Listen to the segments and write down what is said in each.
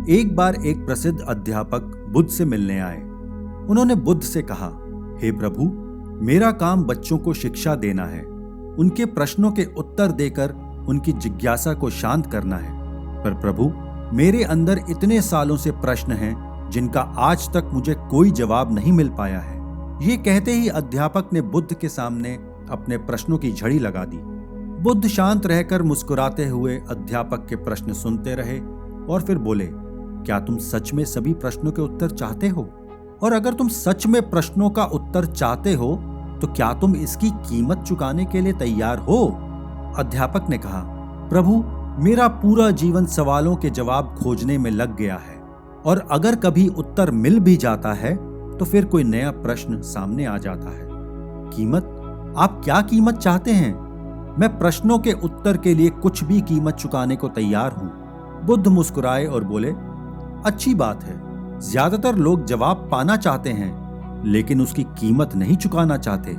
एक बार एक प्रसिद्ध अध्यापक बुद्ध से मिलने आए। उन्होंने बुद्ध से कहा, हे प्रभु, मेरा काम बच्चों को शिक्षा देना है, उनके प्रश्नों के उत्तर देकर उनकी जिज्ञासा को शांत करना है। पर प्रभु, मेरे अंदर इतने सालों से प्रश्न हैं जिनका आज तक मुझे कोई जवाब नहीं मिल पाया है। ये कहते ही अध्यापक ने बुद्ध के सामने अपने प्रश्नों की झड़ी लगा दी। बुद्ध शांत रहकर मुस्कुराते हुए अध्यापक के प्रश्न सुनते रहे और फिर बोले, क्या तुम सच में सभी प्रश्नों के उत्तर चाहते हो? और अगर तुम सच में प्रश्नों का उत्तर चाहते हो तो क्या तुम इसकी कीमत चुकाने के लिए तैयार हो? अध्यापक ने कहा, प्रभु, मेरा पूरा जीवन सवालों के जवाब खोजने में लग गया है और अगर कभी उत्तर मिल भी जाता है तो फिर कोई नया प्रश्न सामने आ जाता है। कीमत? आप क्या कीमत चाहते हैं? मैं प्रश्नों के उत्तर के लिए कुछ भी कीमत चुकाने को तैयार हूं। बुद्ध मुस्कुराए और बोले, अच्छी बात है, ज्यादातर लोग जवाब पाना चाहते हैं लेकिन उसकी कीमत नहीं चुकाना चाहते।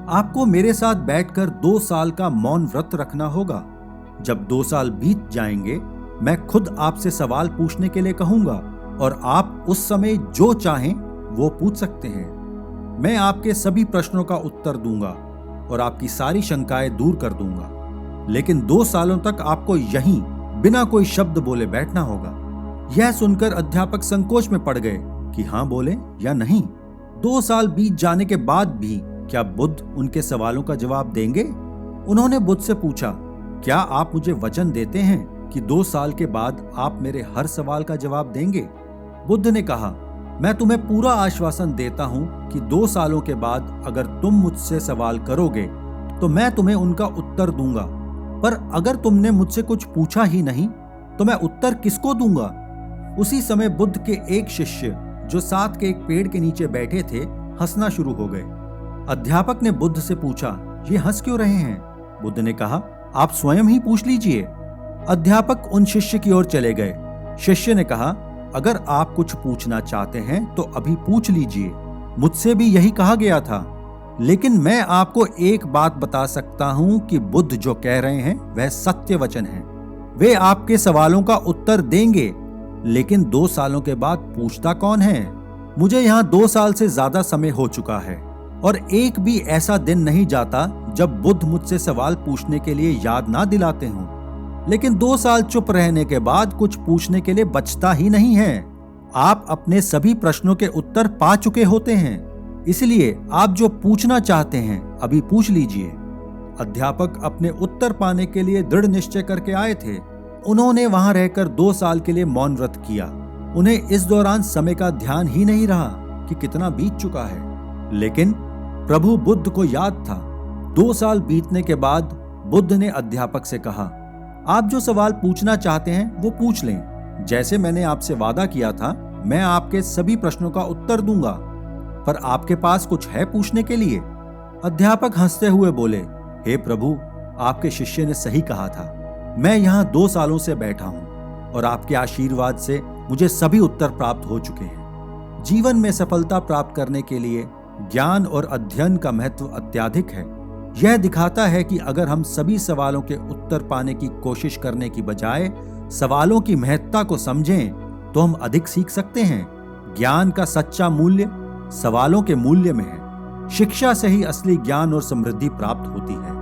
आपको मेरे साथ बैठकर 2 साल का मौन व्रत रखना होगा। जब 2 साल बीत जाएंगे मैं खुद आपसे सवाल पूछने के लिए कहूंगा और आप उस समय जो चाहें वो पूछ सकते हैं। मैं आपके सभी प्रश्नों का उत्तर दूंगा और आपकी सारी शंकाएं दूर कर दूंगा, लेकिन 2 सालों तक आपको यहीं बिना कोई शब्द बोले बैठना होगा। यह सुनकर अध्यापक संकोच में पड़ गए कि हाँ बोले या नहीं। 2 साल बीत जाने के बाद भी क्या बुद्ध उनके सवालों का जवाब देंगे? उन्होंने बुद्ध से पूछा, क्या आप मुझे वचन देते हैं कि 2 साल के बाद आप मेरे हर सवाल का जवाब देंगे? बुद्ध ने कहा, मैं तुम्हें पूरा आश्वासन देता हूं कि 2 सालों के बाद अगर तुम मुझसे सवाल करोगे तो मैं तुम्हें उनका उत्तर दूंगा, पर अगर तुमने मुझसे कुछ पूछा ही नहीं तो मैं उत्तर किसको दूंगा? उसी समय बुद्ध के एक शिष्य जो साथ के एक पेड़ के नीचे बैठे थे हंसना शुरू हो गए। अध्यापक ने बुद्ध से पूछा, ये हंस क्यों रहे हैं? बुद्ध ने कहा, आप स्वयं ही पूछ लीजिए। अध्यापक उन शिष्य की ओर चले गए। शिष्य ने कहा, अगर आप कुछ पूछना चाहते हैं तो अभी पूछ लीजिए, मुझसे भी यही कहा गया था। लेकिन मैं आपको एक बात बता सकता हूं कि बुद्ध जो कह रहे हैं वह सत्य वचन है। वे आपके सवालों का उत्तर देंगे, लेकिन 2 सालों के बाद पूछता कौन है? मुझे यहाँ 2 साल से ज्यादा समय हो चुका है और एक भी ऐसा दिन नहीं जाता जब बुद्ध मुझसे सवाल पूछने के लिए याद ना दिलाते हों। लेकिन 2 साल चुप रहने के बाद कुछ पूछने के लिए बचता ही नहीं है। आप अपने सभी प्रश्नों के उत्तर पा चुके होते हैं, इसलिए आप जो पूछना चाहते हैं अभी पूछ लीजिए। अध्यापक अपने उत्तर पाने के लिए दृढ़ निश्चय करके आए थे। उन्होंने वहां रहकर 2 साल के लिए मौन व्रत किया। उन्हें इस दौरान समय का ध्यान ही नहीं रहा कि कितना बीत चुका है। लेकिन प्रभु बुद्ध को याद था। 2 साल बीतने के बाद बुद्ध ने अध्यापक से कहा, आप जो सवाल पूछना चाहते हैं वो पूछ लें। जैसे मैंने आपसे वादा किया था, मैं आपके सभी प्रश्नों का उत्तर दूंगा, पर आपके पास कुछ है पूछने के लिए? अध्यापक हंसते हुए बोले, हे प्रभु, आपके शिष्य ने सही कहा था। मैं यहाँ 2 सालों से बैठा हूँ और आपके आशीर्वाद से मुझे सभी उत्तर प्राप्त हो चुके हैं। जीवन में सफलता प्राप्त करने के लिए ज्ञान और अध्ययन का महत्व अत्यधिक है। यह दिखाता है कि अगर हम सभी सवालों के उत्तर पाने की कोशिश करने की बजाय सवालों की महत्ता को समझें तो हम अधिक सीख सकते हैं। ज्ञान का सच्चा मूल्य सवालों के मूल्य में है। शिक्षा से ही असली ज्ञान और समृद्धि प्राप्त होती है।